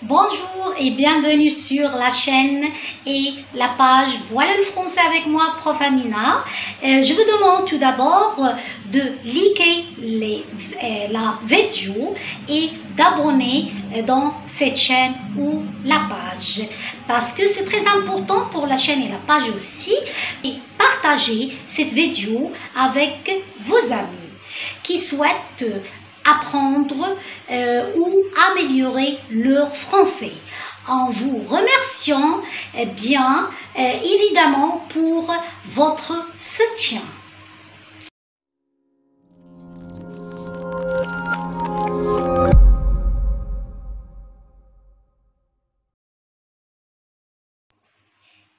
Bonjour et bienvenue sur la chaîne et la page Voilà le français avec moi, Prof Amina. Je vous demande tout d'abord de liker la vidéo et d'abonner dans cette chaîne ou la page parce que c'est très important pour la chaîne et la page aussi. Et partagez cette vidéo avec vos amis qui souhaitent apprendre ou améliorer leur français. En vous remerciant bien évidemment pour votre soutien.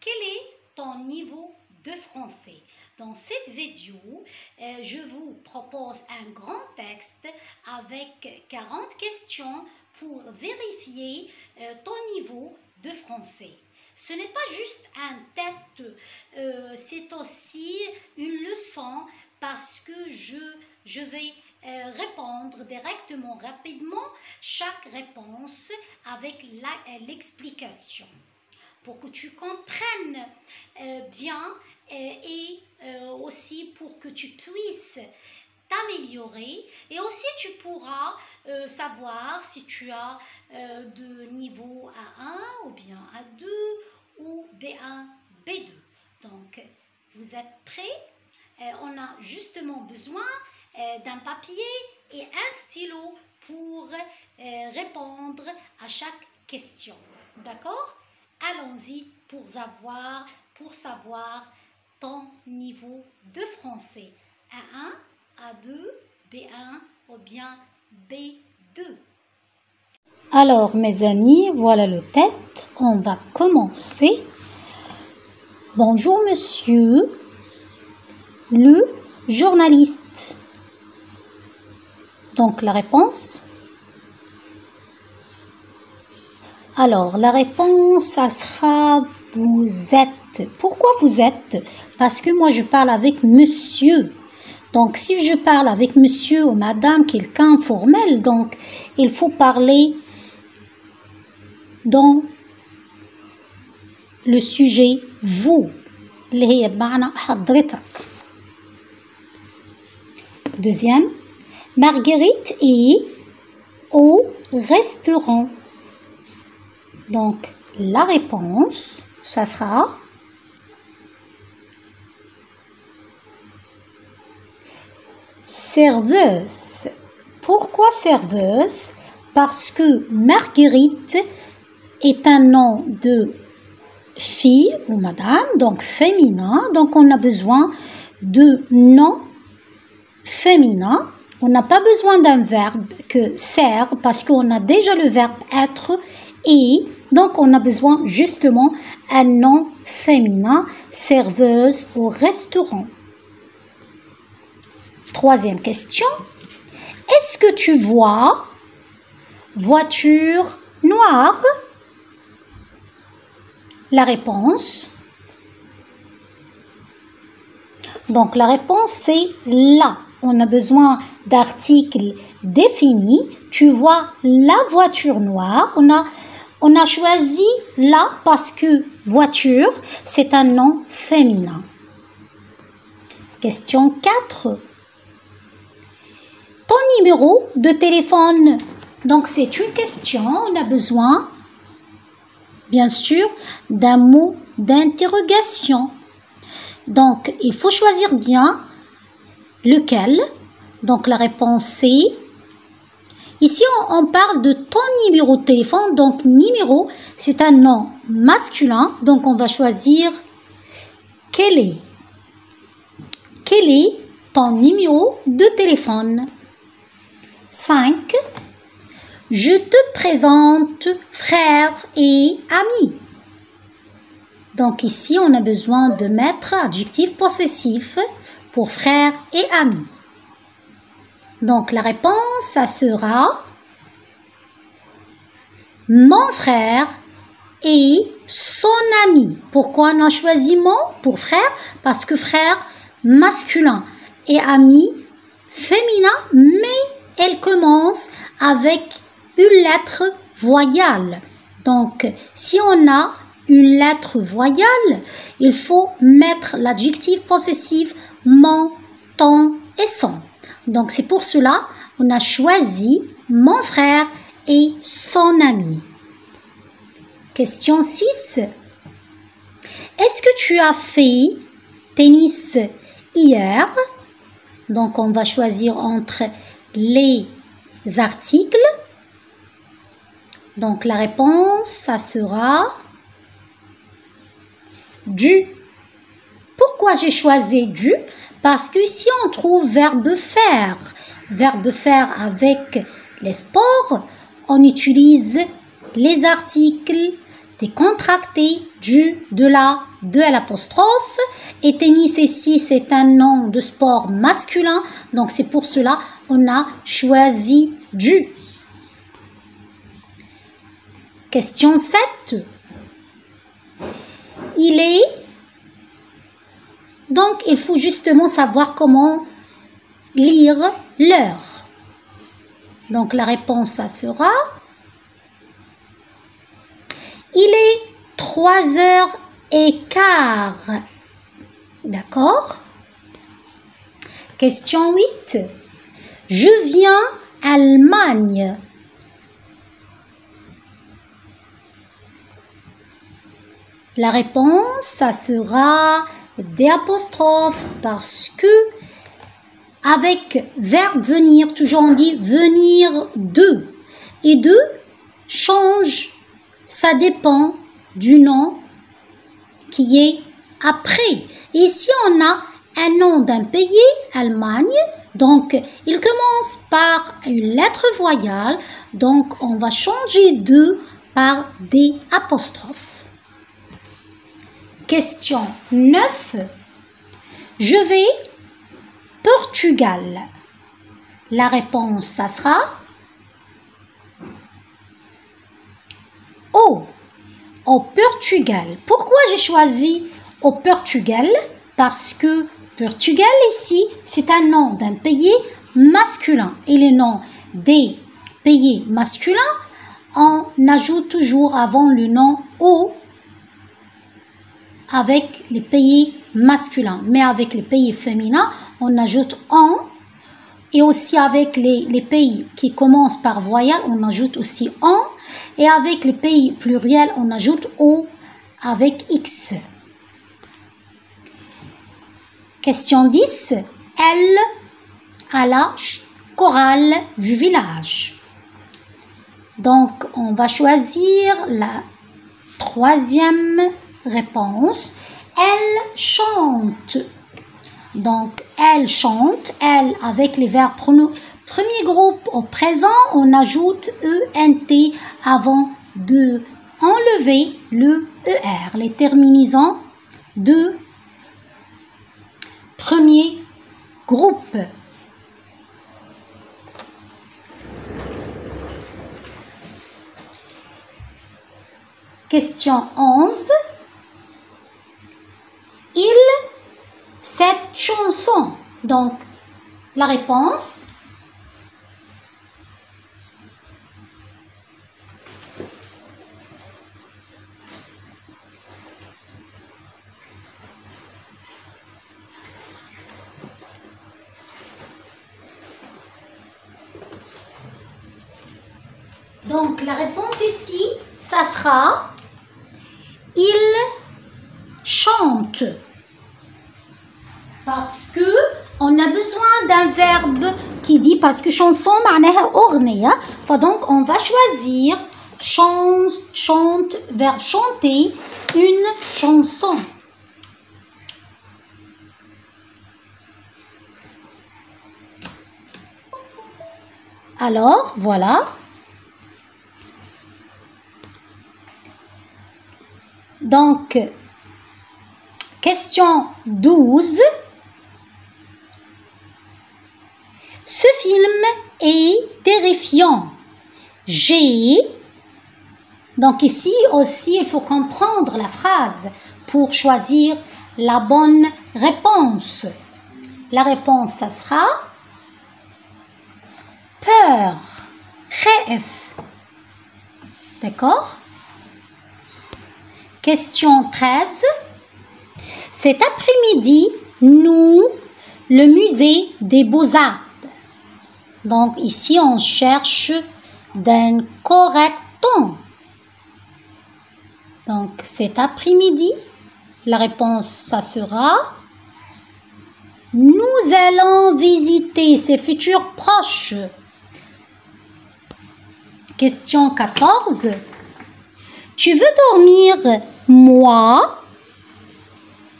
Quel est ton niveau de français? Dans cette vidéo, je vous propose un grand texte avec 40 questions pour vérifier ton niveau de français. Ce n'est pas juste un test, c'est aussi une leçon parce que je vais répondre directement, rapidement, chaque réponse avec l'explication. Pour que tu comprennes bien et aussi pour que tu puisses t'améliorer et aussi tu pourras savoir si tu as de niveau A1 ou bien A2 ou B1, B2. Donc, vous êtes prêts? On a justement besoin d'un papier et un stylo pour répondre à chaque question. D'accord? Allons-y pour savoir ton niveau de français. A1, A2, B1 ou bien B2. Alors mes amis, voilà le test. On va commencer. Bonjour monsieur le journaliste. Donc la réponse. Alors, la réponse, ça sera vous êtes. Pourquoi vous êtes? Parce que moi, je parle avec monsieur. Donc, si je parle avec monsieur ou madame, quelqu'un formel, donc, il faut parler dans le sujet vous. Deuxième, Marguerite est au restaurant. Donc, la réponse, ça sera serveuse. Pourquoi serveuse? Parce que Marguerite est un nom de fille ou madame, donc féminin. Donc, on a besoin de nom féminin. On n'a pas besoin d'un verbe que sert parce qu'on a déjà le verbe être et donc, on a besoin justement un nom féminin, serveuse au restaurant. Troisième question. Est-ce que tu vois voiture noire? La réponse. Donc, la réponse, c'est là. On a besoin d'articles définis. Tu vois la voiture noire. On a choisi là parce que voiture, c'est un nom féminin. Question 4. Ton numéro de téléphone. Donc, c'est une question. On a besoin, bien sûr, d'un mot d'interrogation. Donc, il faut choisir bien lequel. Donc, la réponse c'est... Ici, on parle de ton numéro de téléphone. Donc, numéro, c'est un nom masculin. Donc, on va choisir quel est. Quel est ton numéro de téléphone? 5. Je te présente frère et ami. Donc, ici, on a besoin de mettre adjectif possessif pour frère et ami. Donc, la réponse, ça sera mon frère et son ami. Pourquoi on a choisi mon pour frère? Parce que frère masculin et ami féminin, mais elle commence avec une lettre voyelle. Donc, si on a une lettre voyelle, il faut mettre l'adjectif possessif mon, ton et son. Donc, c'est pour cela qu'on a choisi mon frère et son ami. Question 6. Est-ce que tu as fait tennis hier? Donc, on va choisir entre les articles. Donc, la réponse, ça sera du. Pourquoi j'ai choisi du? Parce que si on trouve verbe faire avec les sports, on utilise les articles décontractés du, de la, de l'apostrophe. Et tennis ici, c'est un nom de sport masculin. Donc, c'est pour cela qu'on a choisi du. Question 7. Il est... Donc, il faut justement savoir comment lire l'heure. Donc, la réponse, ça sera... Il est 3h15. D'accord? Question 8. Je viens d'Allemagne. La réponse, ça sera des apostrophes parce que avec verbe venir, toujours on dit venir de. Et de change, ça dépend du nom qui est après. Ici, on a un nom d'un pays, Allemagne. Donc, il commence par une lettre voyelle. Donc, on va changer de par des apostrophes. Question 9. Je vais Portugal. La réponse, ça sera au Portugal. Pourquoi j'ai choisi au Portugal? Parce que Portugal ici, c'est un nom d'un pays masculin. Et les noms des pays masculins, on ajoute toujours avant le nom au avec les pays masculins. Mais avec les pays féminins, on ajoute en. Et aussi avec les pays qui commencent par voyelle, on ajoute aussi en. Et avec les pays pluriels, on ajoute o avec x. Question 10. Elle à la chorale du village. Donc, on va choisir la troisième réponse. Elle chante. Donc, elle chante. Elle, avec les verbes premier groupe au présent, on ajoute ENT avant de enlever le ER. Les terminaisons de premier groupe. Question 11. Cette chanson. Donc, la réponse. Donc, la réponse ici, ça sera il chante. Parce que on a besoin d'un verbe qui dit, parce que chanson, معناها أغنية. Donc, on va choisir chante, verbe chanter, une chanson. Alors, voilà. Donc, question 12. Ce film est terrifiant. Donc ici aussi, il faut comprendre la phrase pour choisir la bonne réponse. La réponse, ça sera peur. خائف. D'accord? Question 13. Cet après-midi, nous, le musée des Beaux-Arts. Donc ici, on cherche d'un correct ton. Donc cet après-midi, la réponse, ça sera nous allons visiter ces futurs proches. Question 14. Tu veux dormir, moi?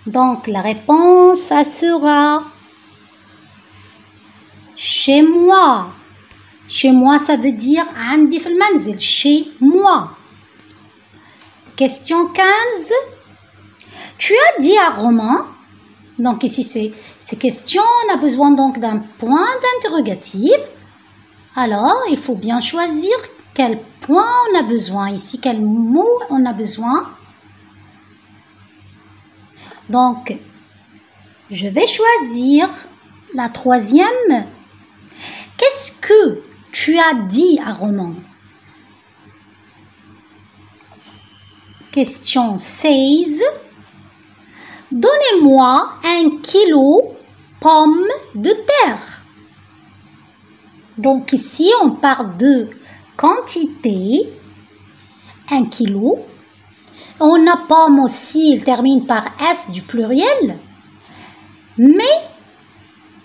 Donc la réponse, ça sera chez moi. Chez moi, ça veut dire عندي في المنزل, chez moi. Question 15. Tu as dit à Romain. Donc ici, ces questions, on a besoin donc d'un point d'interrogatif. Alors, il faut bien choisir quel point on a besoin. Ici, quel mot on a besoin. Donc, je vais choisir la troisième. Qu'est-ce que tu as dit à Romain? Question 16. Donnez-moi 1 kilo pommes de terre. Donc ici, on parle de quantité. 1 kilo. On a pomme aussi, il termine par S du pluriel. Mais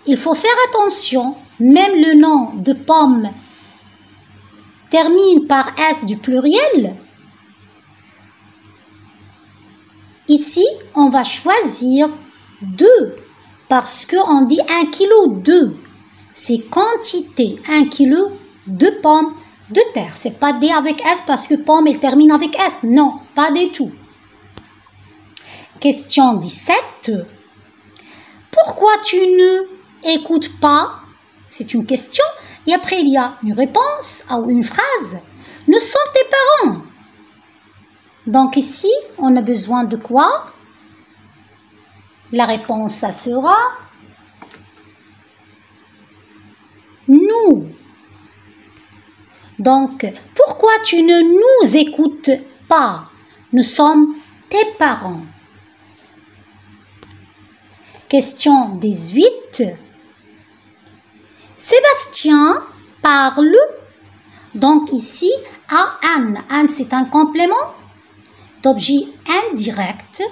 il faut faire attention, même le nom de pomme termine par S du pluriel. Ici, on va choisir 2 parce qu'on dit 1 kilo 2. C'est quantité, 1 kilo de pommes de terre. C'est pas D avec S parce que pomme, elle termine avec S. Non, pas du tout. Question 17. Pourquoi tu ne écoutes pas? C'est une question. Et après, il y a une réponse ou une phrase. Nous sommes tes parents. Donc ici, on a besoin de quoi? La réponse, ça sera nous. Donc, pourquoi tu ne nous écoutes pas? Nous sommes tes parents. Question 18. Sébastien parle. Donc ici, à Anne. Anne, c'est un complément d'objet indirect.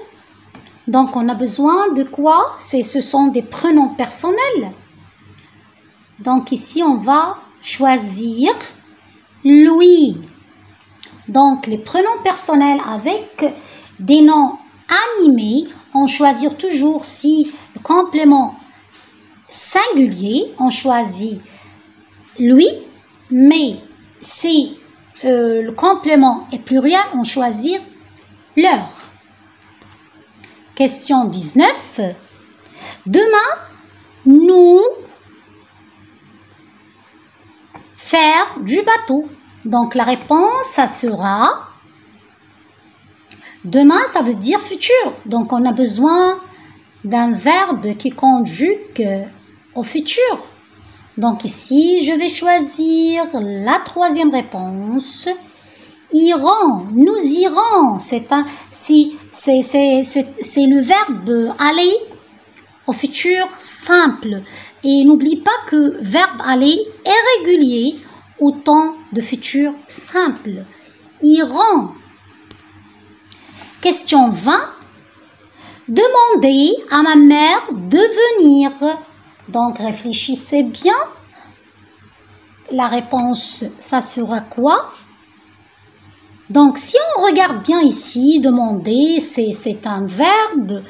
Donc, on a besoin de quoi? Ce sont des prénoms personnels. Donc, ici, on va choisir lui. Donc, les prénoms personnels avec des noms animés, on choisit toujours si le complément singulier, on choisit lui, mais si le complément est pluriel, on choisit leur. Question 19. Demain, nous faire du bateau. Donc la réponse, ça sera demain, ça veut dire futur. Donc on a besoin d'un verbe qui conjugue au futur. Donc ici, je vais choisir la troisième réponse. Irons, nous irons. C'est le verbe aller au futur simple. Et n'oublie pas que verbe aller est régulier au temps de futur simple. Iront. Question 20. Demandez à ma mère de venir. Donc réfléchissez bien. La réponse, ça sera quoi? Donc, si on regarde bien ici, demander, c'est un verbe,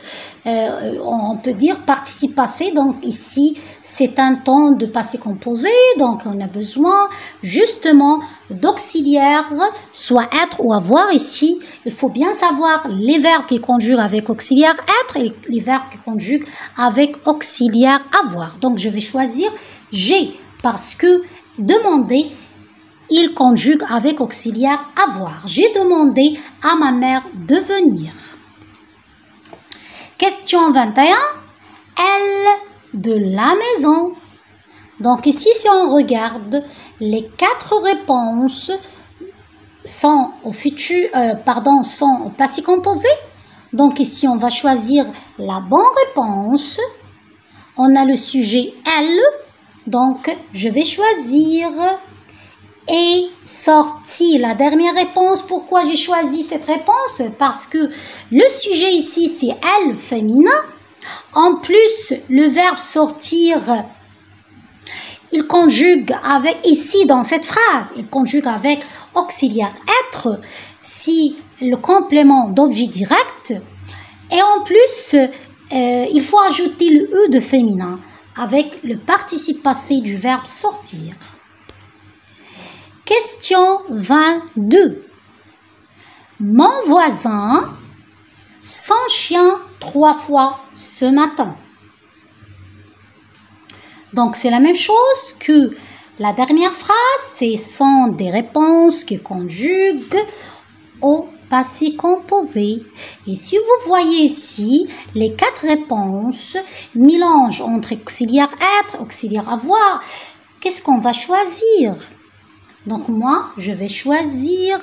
on peut dire participe passé. Donc, ici, c'est un temps de passé composé. Donc, on a besoin justement d'auxiliaires, soit être ou avoir. Ici, il faut bien savoir les verbes qui conjuguent avec auxiliaire être et les verbes qui conjuguent avec auxiliaire avoir. Donc, je vais choisir j'ai parce que demander, il conjugue avec auxiliaire avoir. J'ai demandé à ma mère de venir. Question 21. Elle de la maison. Donc ici, si on regarde, les 4 réponses sont au futur, sont au passé composé. Donc ici, on va choisir la bonne réponse. On a le sujet elle. Donc, je vais choisir est sorti. La dernière réponse, pourquoi j'ai choisi cette réponse? Parce que le sujet ici, c'est elle, féminin. En plus, le verbe sortir, il conjugue avec, ici dans cette phrase, il conjugue avec auxiliaire être, si le complément d'objet direct. Et en plus, il faut ajouter le E de féminin avec le participe passé du verbe sortir. Question 22. Mon voisin, son chien 3 fois ce matin. Donc, c'est la même chose que la dernière phrase. Ce sont des réponses qui conjuguent au passé composé. Et si vous voyez ici, les 4 réponses mélangent entre auxiliaire être, auxiliaire avoir. Qu'est-ce qu'on va choisir? Donc, moi, je vais choisir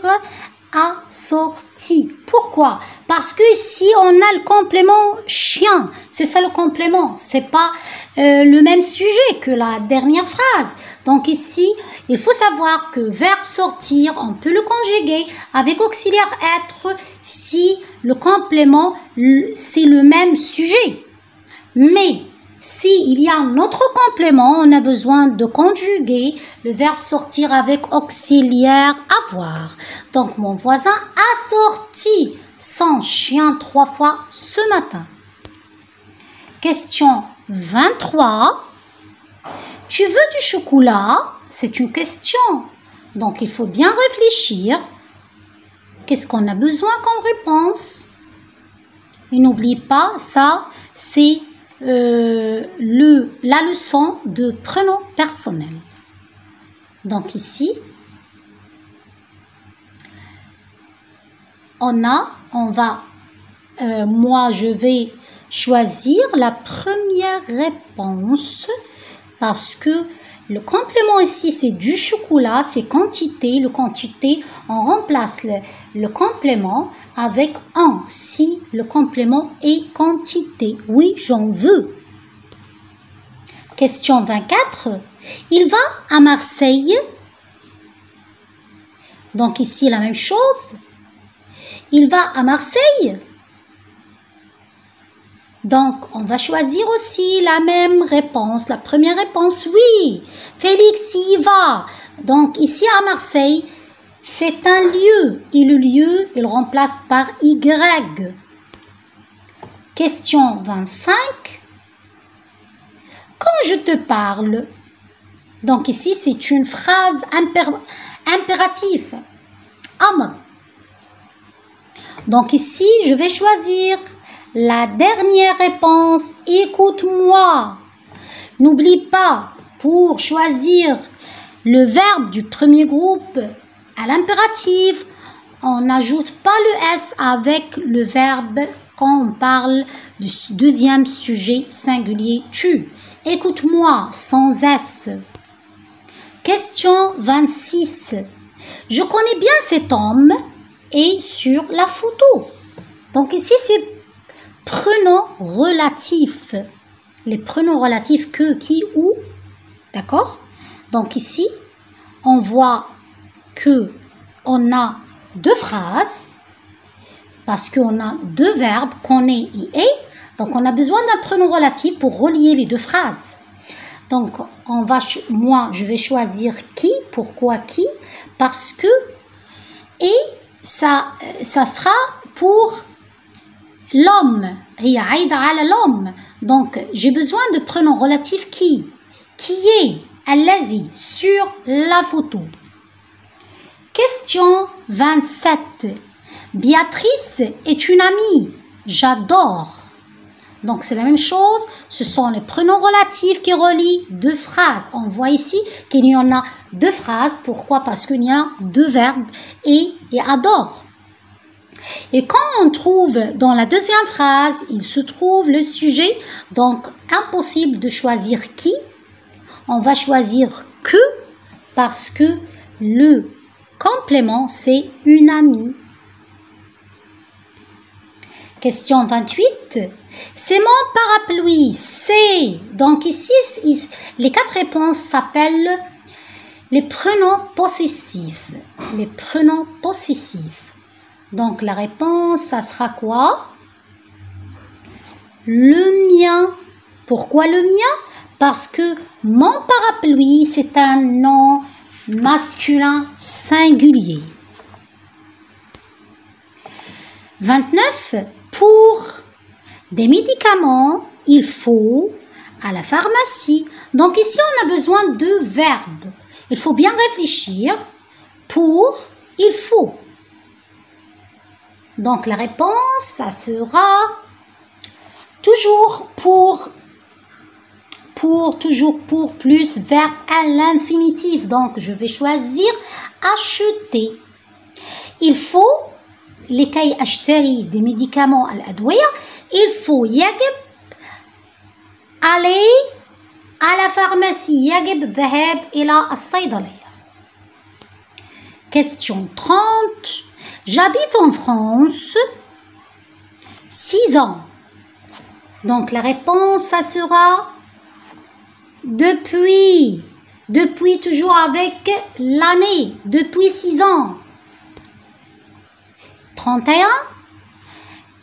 assorti. Pourquoi? Parce que ici, on a le complément chien. C'est ça le complément. C'est pas le même sujet que la dernière phrase. Donc ici, il faut savoir que verbe sortir, on peut le conjuguer avec auxiliaire être si le complément, c'est le même sujet. Mais s'il y a un autre complément, on a besoin de conjuguer le verbe sortir avec auxiliaire avoir. Donc, mon voisin a sorti son chien 3 fois ce matin. Question 23. Tu veux du chocolat? C'est une question. Donc, il faut bien réfléchir. Qu'est-ce qu'on a besoin comme réponse? Et n'oublie pas, ça, c'est la leçon de prénom personnel. Donc ici, moi je vais choisir la première réponse parce que le complément ici c'est du chocolat, c'est quantité. Le quantité, on remplace le complément avec un si le complément est quantité. Oui, j'en veux. Question 24. Il va à Marseille. Donc ici, la même chose. Il va à Marseille. Donc, on va choisir aussi la même réponse. La première réponse, oui. Félix y va. Donc ici à Marseille, c'est un lieu et le lieu, il remplace par Y. Question 25. Quand je te parle, donc ici c'est une phrase impérative. Amr. Donc ici, je vais choisir la dernière réponse. Écoute-moi. N'oublie pas, pour choisir le verbe du premier groupe à l'impératif, on n'ajoute pas le S avec le verbe quand on parle du deuxième sujet singulier tu. Écoute-moi sans S. Question 26. Je connais bien cet homme et sur la photo. Donc ici, c'est prénom relatif. Les prénoms relatifs que, qui, où. D'accord? Donc ici, on voit que on a 2 phrases parce qu'on a 2 verbes, connaît et est. Donc, on a besoin d'un prénom relatif pour relier les 2 phrases. Donc, moi, je vais choisir qui. Pourquoi qui? Parce que et ça sera pour l'homme. l'homme. Donc, j'ai besoin de prénom relatif qui est allazi sur la photo. Question 27. Béatrice est une amie. J'adore. Donc, c'est la même chose. Ce sont les prénoms relatifs qui relient 2 phrases. On voit ici qu'il y en a 2 phrases. Pourquoi? Parce qu'il y a 2 verbes et adore. Et quand on trouve dans la deuxième phrase, il se trouve le sujet. Donc, impossible de choisir qui. On va choisir que parce que le Complément, c'est une amie. Question 28. C'est mon parapluie. C'est. Donc ici, les 4 réponses s'appellent les pronoms possessifs. Les pronoms possessifs. Donc la réponse, ça sera quoi? Le mien. Pourquoi le mien? Parce que mon parapluie, c'est un nom masculin singulier. 29. Pour des médicaments, il faut à la pharmacie. Donc ici, on a besoin de verbes. Il faut bien réfléchir. Pour, il faut. Donc la réponse, ça sera toujours pour, toujours pour, plus verbe à l'infinitif. Donc je vais choisir acheter. Il faut لكي أشتري des médicaments الأدوية il faut يجب aller à la pharmacie يجب الذهاب إلى الصيدلية. Question 30. J'habite en France 6 ans. Donc la réponse, ça sera depuis. Depuis, toujours avec l'année. Depuis 6 ans. 31.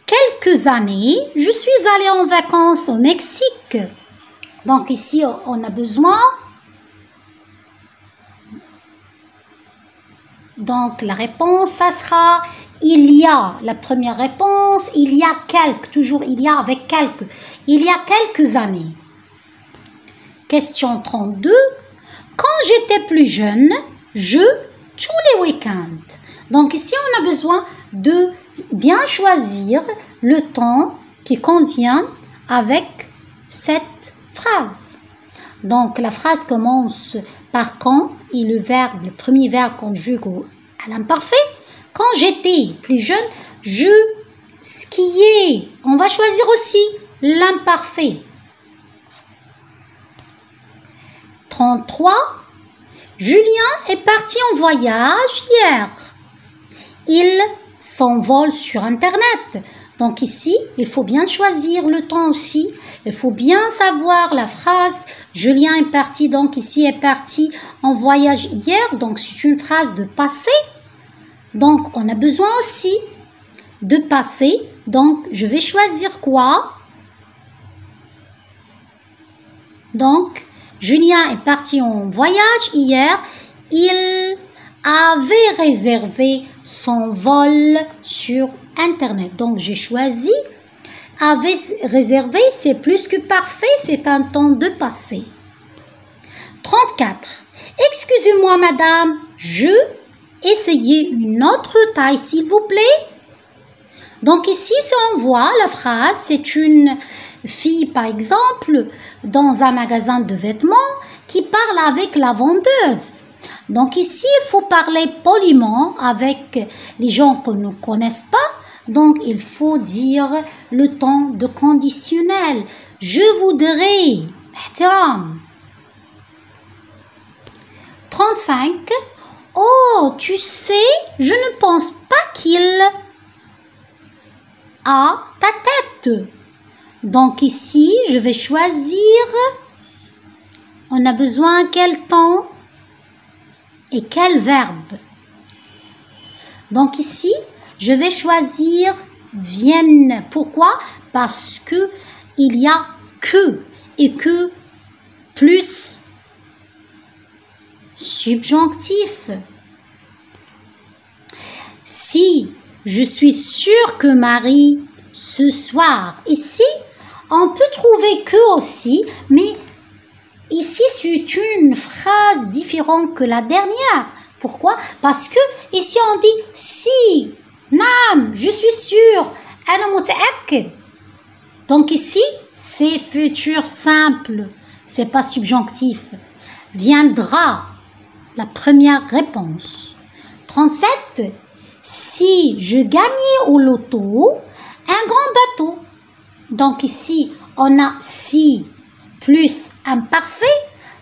Quelques années, je suis allée en vacances au Mexique. Donc ici, on a besoin. Donc la réponse, ça sera il y a. La première réponse, il y a quelques. Toujours il y a avec quelques. Il y a quelques années. Question 32. Quand j'étais plus jeune, tous les week-ends. Donc ici, on a besoin de bien choisir le temps qui convient avec cette phrase. Donc la phrase commence par quand et le premier verbe conjugue à l'imparfait. Quand j'étais plus jeune, je skiais. On va choisir aussi l'imparfait. 33. Julien est parti en voyage hier. Il s'envole sur Internet. Donc ici, il faut bien choisir le temps aussi. Il faut bien savoir la phrase. Julien est parti, donc ici est parti en voyage hier. Donc c'est une phrase de passé. Donc on a besoin aussi de passé. Donc je vais choisir quoi? Donc Julien est parti en voyage hier. Il avait réservé son vol sur Internet. Donc j'ai choisi avait réservé, c'est plus que parfait, c'est un temps de passé. 34. Excusez-moi madame, je essayais une autre taille s'il vous plaît. Donc ici, si on voit la phrase, c'est une fille par exemple dans un magasin de vêtements qui parle avec la vendeuse. Donc ici, il faut parler poliment avec les gens qu'on ne connaisse pas. Donc il faut dire le temps de conditionnel. Je voudrais. 35. Oh, tu sais, je ne pense pas qu'il a ta tête. Donc ici, je vais choisir. On a besoin quel temps et quel verbe. Donc ici, je vais choisir viennent. Pourquoi? Parce que il y a que et que plus subjonctif. Si je suis sûre que Marie ce soir. Ici, on peut trouver que aussi, mais ici c'est une phrase différente que la dernière. Pourquoi? Parce que ici on dit si. Naam, je suis sûre. Ana muta'akkid. Donc ici, c'est futur simple. C'est pas subjonctif. Viendra la première réponse. 37. Si je gagnais au loto, un grand bateau. Donc ici, on a si plus imparfait.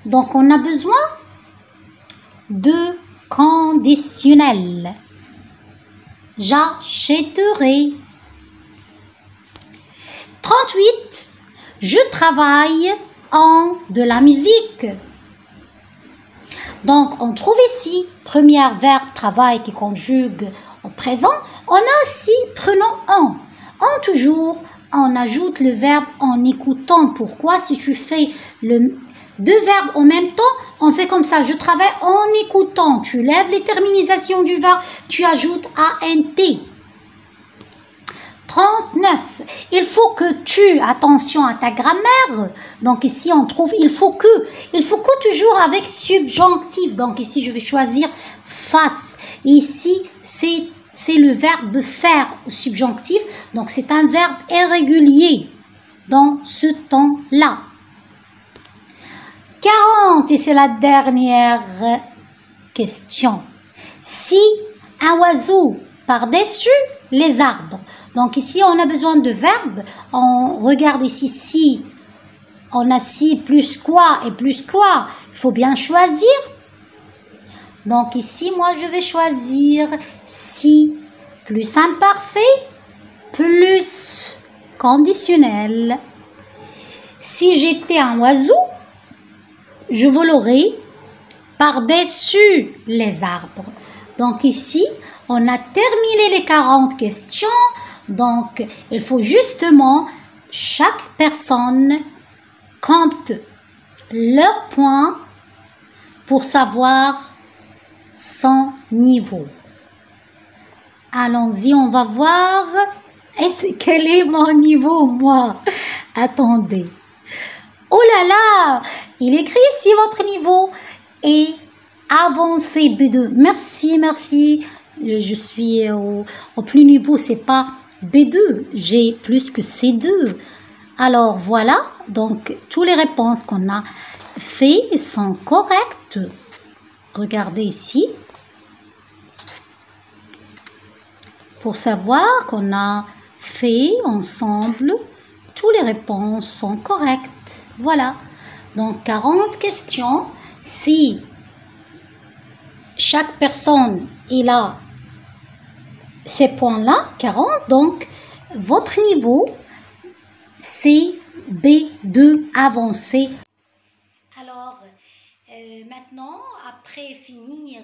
Donc on a besoin de conditionnel. J'achèterai. 38. Je travaille en de la musique. Donc, on trouve ici, premier verbe travail qui conjugue au présent. On a aussi prenons en. En toujours, on ajoute le verbe en écoutant. Pourquoi? Si tu fais deux verbes en même temps, on fait comme ça. Je travaille en écoutant. Tu lèves les terminations du verbe, tu ajoutes ant. 39. Il faut que tu, attention à ta grammaire. Donc ici on trouve il faut que toujours avec subjonctif. Donc ici je vais choisir fasse. Ici c'est le verbe faire au subjonctif. Donc c'est un verbe irrégulier dans ce temps-là. 40 et c'est la dernière question. Si un oiseau par-dessus les arbres. Donc ici, on a besoin de verbes. On regarde ici si. On a si plus quoi et plus quoi. Il faut bien choisir. Donc ici, moi, je vais choisir si plus imparfait plus conditionnel. Si j'étais un oiseau, je volerais par-dessus les arbres. Donc ici, on a terminé les 40 questions. Donc, il faut justement, chaque personne compte leurs points pour savoir son niveau. Allons-y, on va voir. Quel est mon niveau, moi? Attendez. Oh là là! Il écrit ici votre niveau. Et avancé B2. Merci, merci. Je suis au plus niveau, c'est pas B2, j'ai plus que C2. Alors voilà, donc toutes les réponses qu'on a fait sont correctes. Regardez ici. Pour savoir qu'on a fait ensemble, toutes les réponses sont correctes. Voilà, donc 40 questions. Si chaque personne il a ces points-là, 40, donc votre niveau, c'est B2 avancé. Alors, maintenant, après finir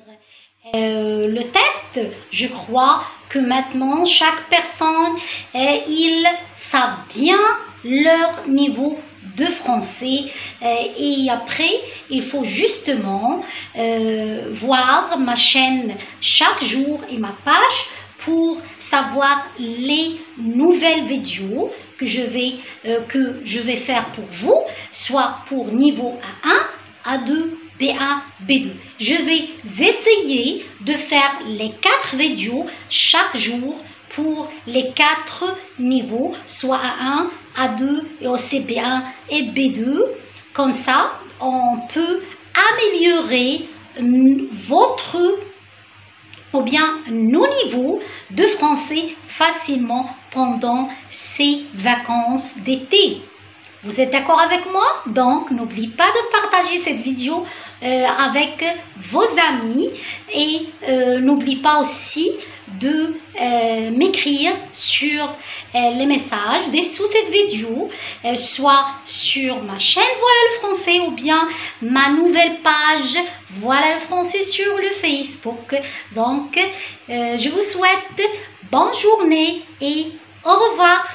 le test, je crois que maintenant, chaque personne, ils savent bien leur niveau de français et après il faut justement voir ma chaîne chaque jour et ma page pour savoir les nouvelles vidéos que je vais faire pour vous, soit pour niveau A1, A2, B1, B2. Je vais essayer de faire les 4 vidéos chaque jour pour les 4 niveaux, soit A1, A2 et aussi B1 et B2. Comme ça, on peut améliorer votre ou bien nos niveaux de français facilement pendant ces vacances d'été. Vous êtes d'accord avec moi? Donc, n'oubliez pas de partager cette vidéo avec vos amis et n'oubliez pas aussi de m'écrire sur les messages sous cette vidéo, soit sur ma chaîne Voilà le français ou bien ma nouvelle page Voilà le français sur le Facebook. Donc, je vous souhaite bonne journée et au revoir.